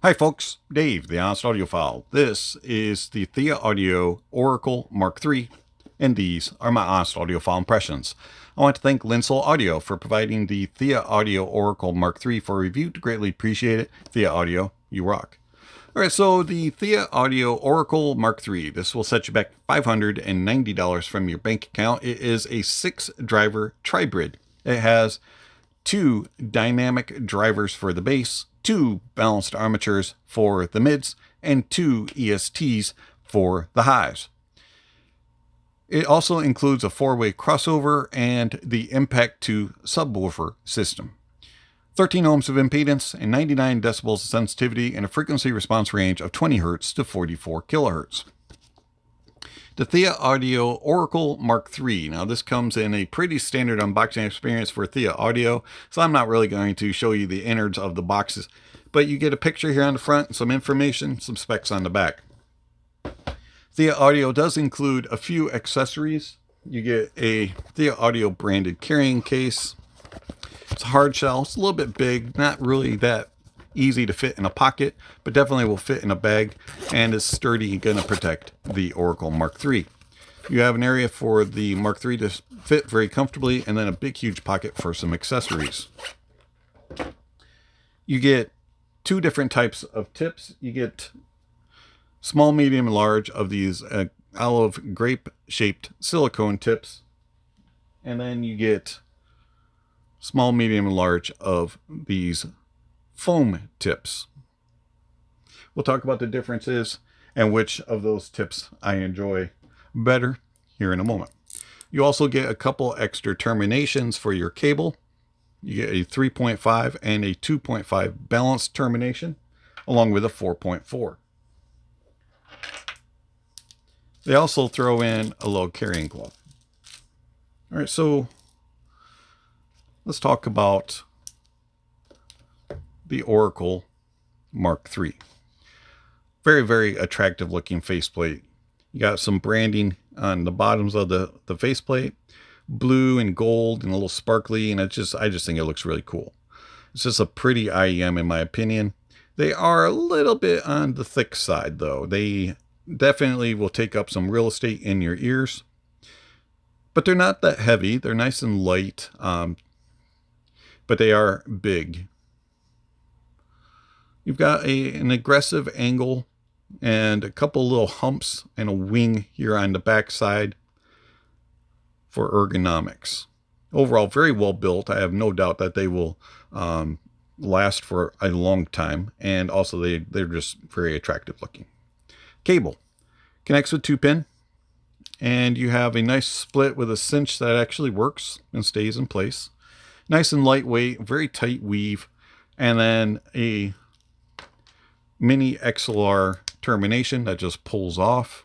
Hi folks, Dave, the Honest Audiophile. This is the ThieAudio Oracle Mark III, and these are my Honest Audiophile impressions. I want to thank Linsoul Audio for providing the ThieAudio Oracle Mark III for review. Greatly appreciate it. ThieAudio, you rock. Alright, so the ThieAudio Oracle Mark III. This will set you back $590 from your bank account. It is a 6-driver tribrid. It has 2 dynamic drivers for the bass, 2 balanced armatures for the mids, and 2 ESTs for the highs. It also includes a 4-way crossover and the Impact 2 subwoofer system. 13 ohms of impedance and 99 decibels of sensitivity and a frequency response range of 20 Hz to 44 kHz. The ThieAudio Oracle Mark III. Now this comes in a pretty standard unboxing experience for ThieAudio, so I'm not really going to show you the innards of the boxes, but you get a picture here on the front, some information, some specs on the back. ThieAudio does include a few accessories. You get a ThieAudio branded carrying case. It's a hard shell. It's a little bit big, not really that easy to fit in a pocket, but definitely will fit in a bag and is sturdy and going to protect the Oracle Mark III. You have an area for the Mark III to fit very comfortably, and then a big huge pocket for some accessories. You get 2 different types of tips. You get small, medium, and large of these olive grape shaped silicone tips, and then you get small, medium, and large of these foam tips. We'll talk about the differences and which of those tips I enjoy better here in a moment. You also get a couple extra terminations for your cable. You get a 3.5 and a 2.5 balanced termination, along with a 4.4. They also throw in a low carrying glove. All right, so let's talk about the Oracle Mark III. Very, very attractive looking faceplate. You got some branding on the bottoms of the faceplate, blue and gold and a little sparkly, and I just think it looks really cool. It's just a pretty IEM in my opinion. They are a little bit on the thick side though. They definitely will take up some real estate in your ears, but they're not that heavy. They're nice and light, but they are big. You've got an aggressive angle and a couple little humps and a wing here on the back side for ergonomics. Overall, very well built. I have no doubt that they will last for a long time, and also they're just very attractive looking. Cable connects with 2-pin, and you have a nice split with a cinch that actually works and stays in place. Nice and lightweight, very tight weave, and then a mini XLR termination that just pulls off,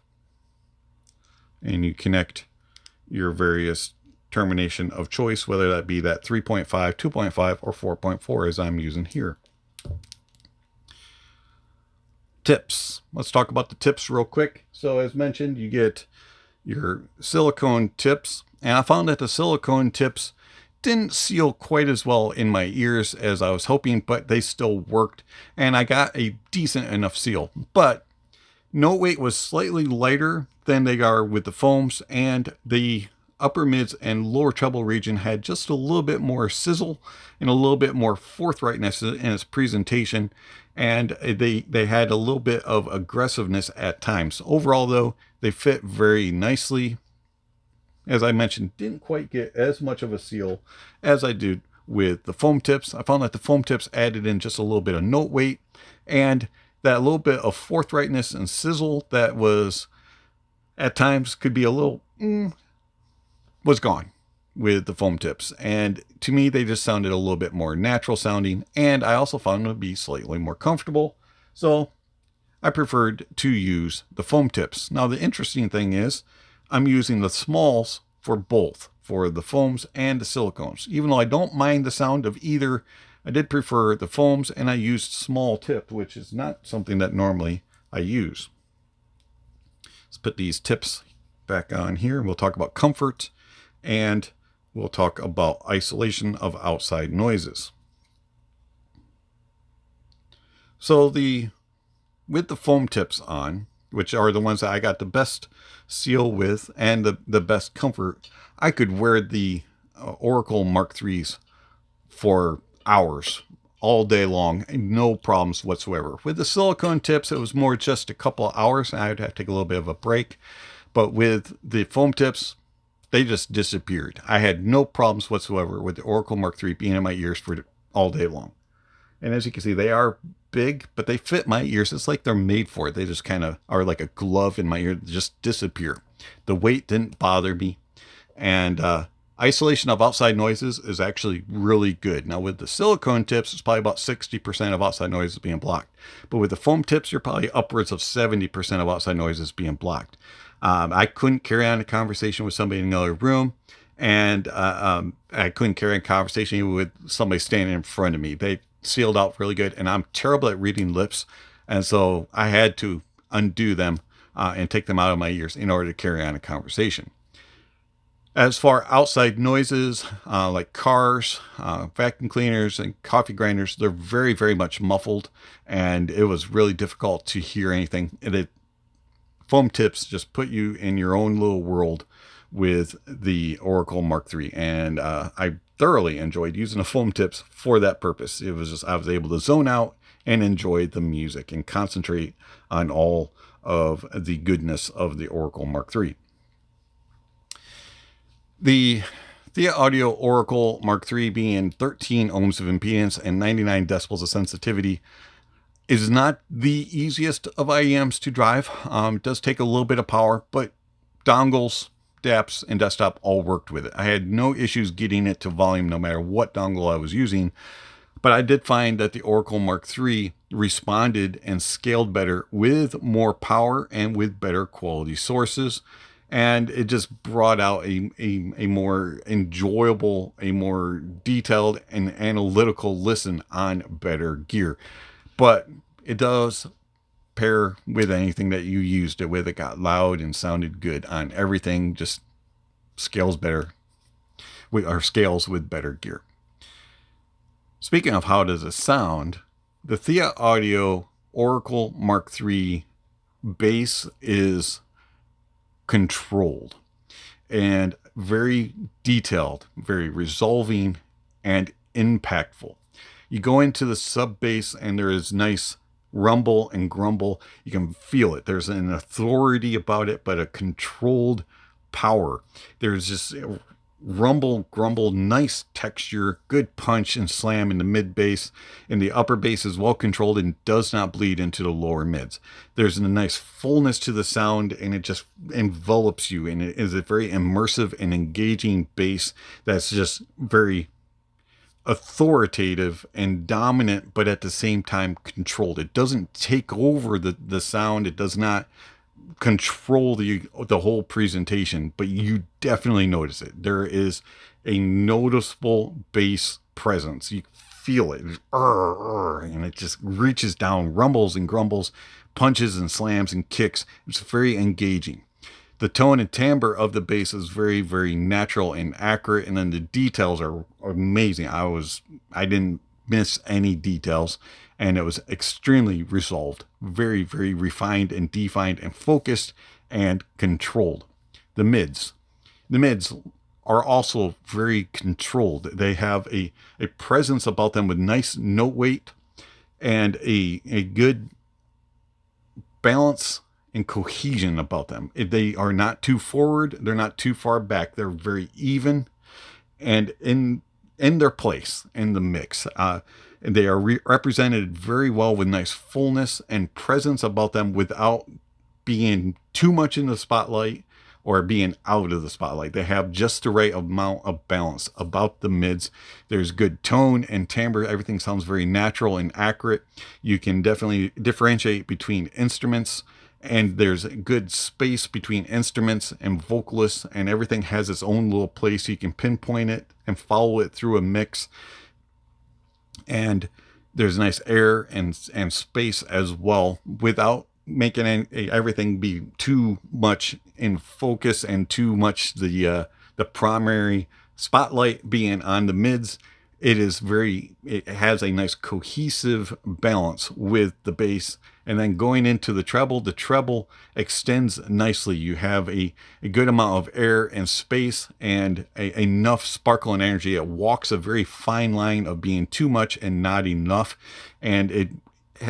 and you connect your various termination of choice, whether that be that 3.5, 2.5, or 4.4 as I'm using here. Tips. Let's talk about the tips real quick. So as mentioned, you get your silicone tips, and I found that the silicone tips didn't seal quite as well in my ears as I was hoping, but they still worked, and I got a decent enough seal. But note weight was slightly lighter than they are with the foams, and the upper mids and lower treble region had just a little bit more sizzle and a little bit more forthrightness in its presentation, and they had a little bit of aggressiveness at times. Overall though, they fit very nicely. As I mentioned, didn't quite get as much of a seal as I did with the foam tips. I found that the foam tips added in just a little bit of note weight, and that little bit of forthrightness and sizzle that was at times could be a little was gone with the foam tips. And to me, they just sounded a little bit more natural sounding, and I also found them to be slightly more comfortable. So I preferred to use the foam tips. Now the interesting thing is, I'm using the smalls for both, for the foams and the silicones. Even though I don't mind the sound of either, I did prefer the foams, and I used small tip, which is not something that normally I use. Let's put these tips back on here, and we'll talk about comfort, and we'll talk about isolation of outside noises. So with the foam tips on, which are the ones that I got the best seal with and the best comfort, I could wear the Oracle Mark IIIs for hours, all day long, no problems whatsoever. With the silicone tips, it was more just a couple of hours, and I would have to take a little bit of a break. But with the foam tips, they just disappeared. I had no problems whatsoever with the Oracle Mark III being in my ears for all day long. And as you can see, they are big, but they fit my ears. It's like they're made for it. They just kind of are like a glove in my ear, they just disappear. The weight didn't bother me. And isolation of outside noises is actually really good. Now with the silicone tips, it's probably about 60% of outside noises being blocked. But with the foam tips, you're probably upwards of 70% of outside noises being blocked. I couldn't carry on a conversation with somebody in another room. And I couldn't carry on a conversation even with somebody standing in front of me. They sealed out really good. And I'm terrible at reading lips. And so I had to undo them and take them out of my ears in order to carry on a conversation. As far outside noises, like cars, vacuum cleaners, and coffee grinders, they're very, very much muffled, and it was really difficult to hear anything. Foam tips just put you in your own little world with the Oracle Mark III, and I thoroughly enjoyed using the foam tips for that purpose. It was just, I was able to zone out and enjoy the music and concentrate on all of the goodness of the Oracle Mark III. The ThieAudio Oracle Mark III being 13 ohms of impedance and 99 decibels of sensitivity is not the easiest of IEMs to drive. It does take a little bit of power, but dongles, DAPs, and desktop all worked with it. I had no issues getting it to volume no matter what dongle I was using, but I did find that the Oracle Mark III responded and scaled better with more power and with better quality sources. And it just brought out a more enjoyable, a more detailed and analytical listen on better gear. But it does pair with anything that you used it with. It got loud and sounded good on everything, just scales better, or scales with better gear. Speaking of how does it sound, the ThieAudio Oracle Mark III bass is controlled and very detailed, very resolving and impactful. You go into the sub bass and there is nice rumble and grumble. You can feel it. There's an authority about it, but a controlled power. There's just rumble, grumble, nice texture, good punch and slam in the mid bass, and the upper bass is well controlled and does not bleed into the lower mids. There's a nice fullness to the sound, and it just envelops you, and it is a very immersive and engaging bass that's just very authoritative and dominant, but at the same time controlled. It doesn't take over the sound. It does not control the whole presentation, but you definitely notice it. There is a noticeable bass presence. You feel it, and it just reaches down, rumbles and grumbles, punches and slams and kicks. It's very engaging. The tone and timbre of the bass is very, very natural and accurate, and then the details are amazing. I didn't miss any details, and it was extremely resolved, very, very refined and defined and focused and controlled. The mids are also very controlled. They have a presence about them with nice note weight and a good balance and cohesion about them. They are not too forward. They're not too far back. They're very even and in their place in the mix. And they are represented very well with nice fullness and presence about them without being too much in the spotlight or being out of the spotlight. They have just the right amount of balance about the mids. There's good tone and timbre. Everything sounds very natural and accurate. You can definitely differentiate between instruments, and there's good space between instruments and vocalists, and everything has its own little place. You can pinpoint it and follow it through a mix. And there's nice air and space as well, without making everything be too much in focus and too much the primary spotlight being on the mids. it has a nice cohesive balance with the bass. And then going into the treble extends nicely. You have a good amount of air and space and enough sparkle and energy. It walks a very fine line of being too much and not enough, and it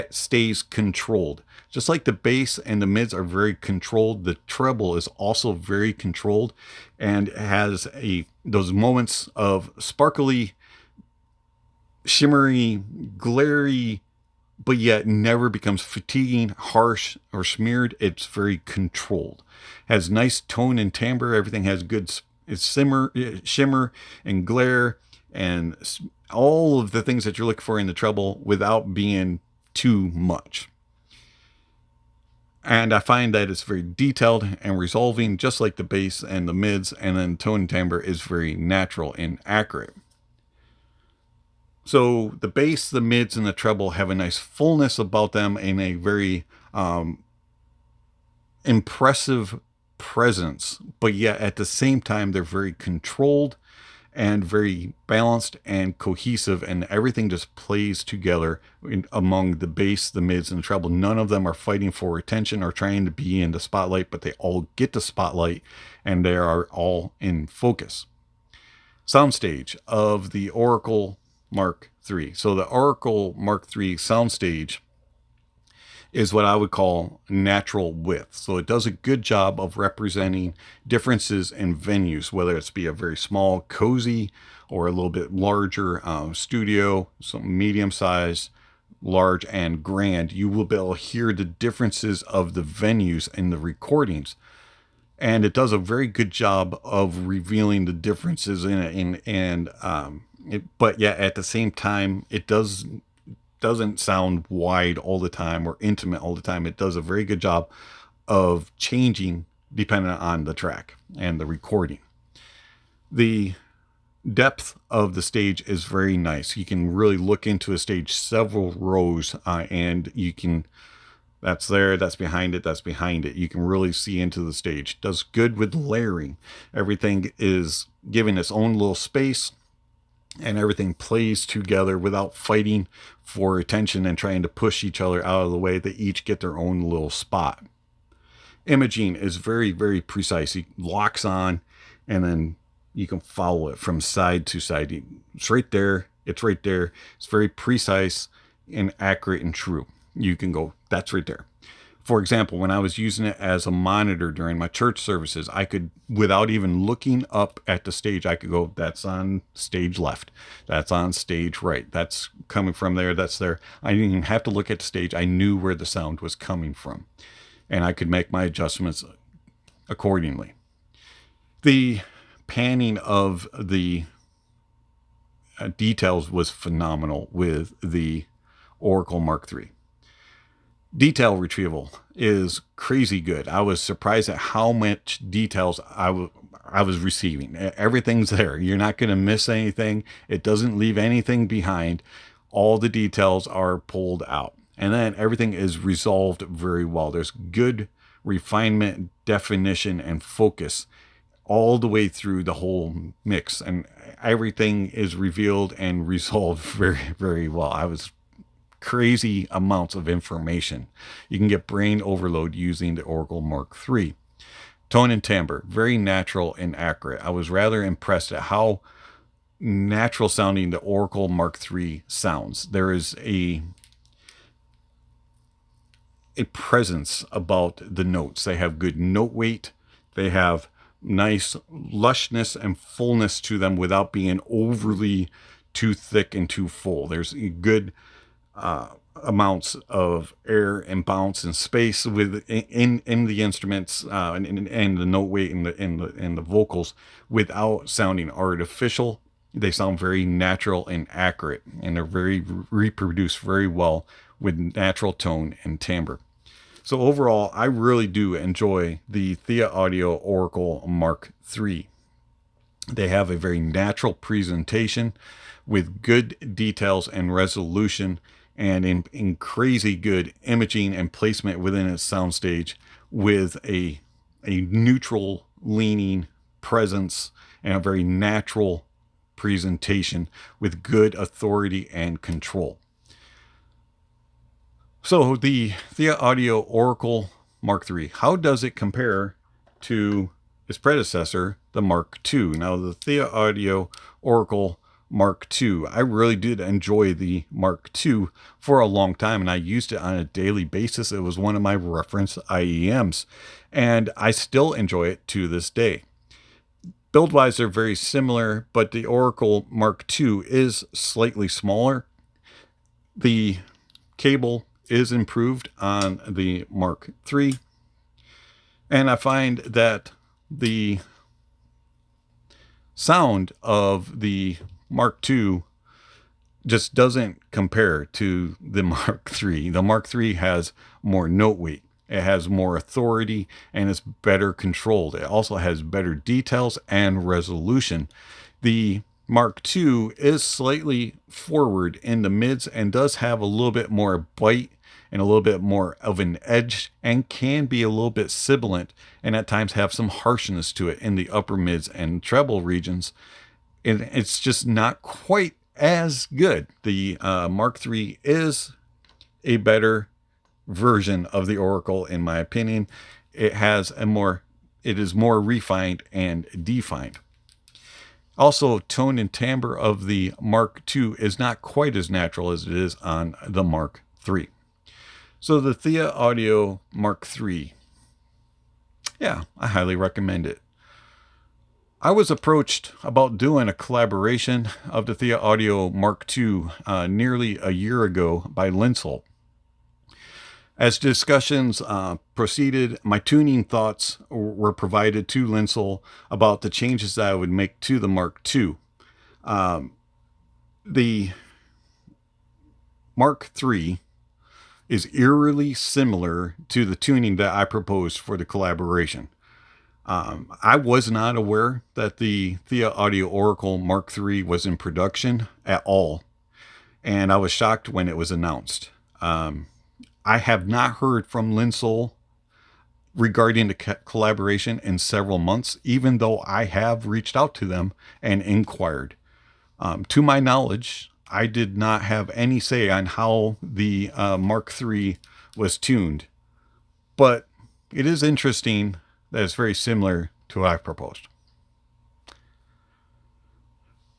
stays controlled. Just like the bass and the mids are very controlled, the treble is also very controlled and has those moments of sparkly, shimmery, glary, but yet never becomes fatiguing, harsh, or smeared. It's very controlled. Has nice tone and timbre. Everything has good shimmer and glare and all of the things that you're looking for in the treble without being too much. And I find that it's very detailed and resolving, just like the bass and the mids, and then tone and timbre is very natural and accurate. So the bass, the mids, and the treble have a nice fullness about them and a very impressive presence, but yet at the same time, they're very controlled and very balanced and cohesive, and everything just plays together among the bass, the mids, and the treble. None of them are fighting for attention or trying to be in the spotlight, but they all get the spotlight and they are all in focus. Soundstage of the Oracle Mark III. So the Oracle Mark III soundstage is what I would call natural width. So it does a good job of representing differences in venues, whether it's be a very small, cozy, or a little bit larger studio, some medium size, large, and grand. You will be able to hear the differences of the venues in the recordings. And it does a very good job of revealing the differences in it, but yet at the same time, it doesn't sound wide all the time or intimate all the time. It does a very good job of changing depending on the track and the recording. The depth of the stage is very nice. You can really look into a stage several rows, and you can, that's there, that's behind it, that's behind it. You can really see into the stage. Does good with layering. Everything is given its own little space, and everything plays together without fighting for attention and trying to push each other out of the way. They each get their own little spot. Imaging is very, very precise. It locks on, and then you can follow it from side to side. It's right there. It's right there. It's very precise and accurate and true. You can go, that's right there. For example, when I was using it as a monitor during my church services, I could, without even looking up at the stage, I could go, that's on stage left. That's on stage right. That's coming from there. That's there. I didn't even have to look at the stage. I knew where the sound was coming from, and I could make my adjustments accordingly. The panning of the details was phenomenal with the Oracle Mark III. Detail retrieval is crazy good. I was surprised at how much details I was receiving. Everything's there. You're not going to miss anything. It doesn't leave anything behind. All the details are pulled out. And then everything is resolved very well. There's good refinement, definition, and focus all the way through the whole mix. And everything is revealed and resolved very, very well. I was crazy amounts of information. You can get brain overload using the Oracle Mark III. Tone and timbre, very natural and accurate. I was rather impressed at how natural sounding the Oracle Mark III sounds. There is a presence about the notes. They have good note weight. They have nice lushness and fullness to them without being overly too thick and too full. There's a good amounts of air and bounce and space in the instruments and the note weight in the vocals without sounding artificial. They sound very natural and accurate, and they're very reproduced very well with natural tone and timbre. So overall, I really do enjoy the ThieAudio Oracle Mark III. They have a very natural presentation with good details and resolution, and in crazy good imaging and placement within its soundstage, with a neutral leaning presence and a very natural presentation with good authority and control. So the ThieAudio Oracle Mark III, how does it compare to its predecessor, the Mark II? Now, the ThieAudio Oracle Mark II, I really did enjoy the Mark II for a long time, and I used it on a daily basis. It was one of my reference IEMs, and I still enjoy it to this day. Build-wise, they're very similar, but the Oracle Mark II is slightly smaller. The cable is improved on the Mark III, and I find that the sound of the Mark II just doesn't compare to the Mark III. The Mark III has more note weight. It has more authority and it's better controlled. It also has better details and resolution. The Mark II is slightly forward in the mids and does have a little bit more bite and a little bit more of an edge, and can be a little bit sibilant and at times have some harshness to it in the upper mids and treble regions. And it's just not quite as good. The Mark III is a better version of the Oracle, in my opinion. It is more refined and defined. Also, tone and timbre of the Mark II is not quite as natural as it is on the Mark III. So the ThieAudio Mark III, yeah, I highly recommend it. I was approached about doing a collaboration of the ThieAudio Mark II nearly a year ago by Linsoul. As discussions proceeded, my tuning thoughts were provided to Linsoul about the changes that I would make to the Mark II. The Mark III is eerily similar to the tuning that I proposed for the collaboration. I was not aware that the ThieAudio Oracle Mark III was in production at all, and I was shocked when it was announced. I have not heard from Linsoul regarding the collaboration in several months, even though I have reached out to them and inquired. To my knowledge, I did not have any say on how the Mark III was tuned, but it is interesting that it's very similar to what I proposed.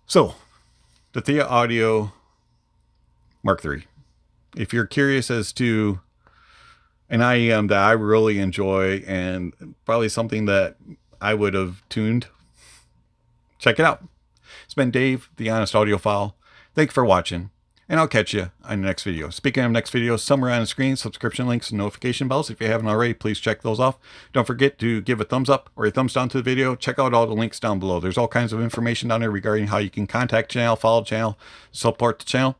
So, the ThieAudio Mark III. If you're curious as to an IEM that I really enjoy and probably something that I would have tuned, check it out. It's been Dave, the Honest Audiophile. Thank you for watching, and I'll catch you on the next video. Speaking of next video, somewhere on the screen, subscription links and notification bells. If you haven't already, please check those off. Don't forget to give a thumbs up or a thumbs down to the video. Check out all the links down below. There's all kinds of information down there regarding how you can contact the channel, follow the channel, support the channel.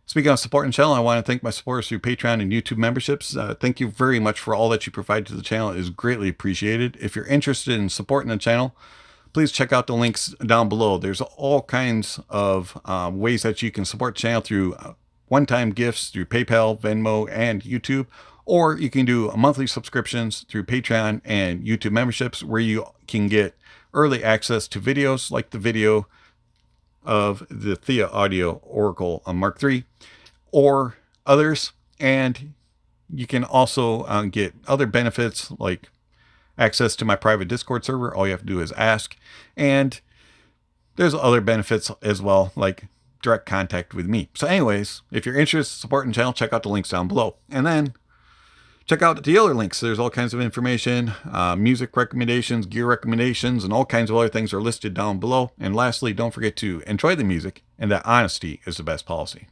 Speaking of supporting the channel, I want to thank my supporters through Patreon and YouTube memberships. Thank you very much for all that you provide to the channel. It is greatly appreciated. If you're interested in supporting the channel, please check out the links down below. There's all kinds of ways that you can support the channel through one-time gifts through PayPal, Venmo, and YouTube. Or you can do monthly subscriptions through Patreon and YouTube memberships, where you can get early access to videos like the video of the ThieAudio Oracle Mark III or others. And you can also get other benefits like access to my private Discord server. All you have to do is ask. And there's other benefits as well, like direct contact with me. So anyways, if you're interested in supporting the channel, check out the links down below. And then check out the other links. There's all kinds of information, music recommendations, gear recommendations, and all kinds of other things are listed down below. And lastly, don't forget to enjoy the music, and that honesty is the best policy.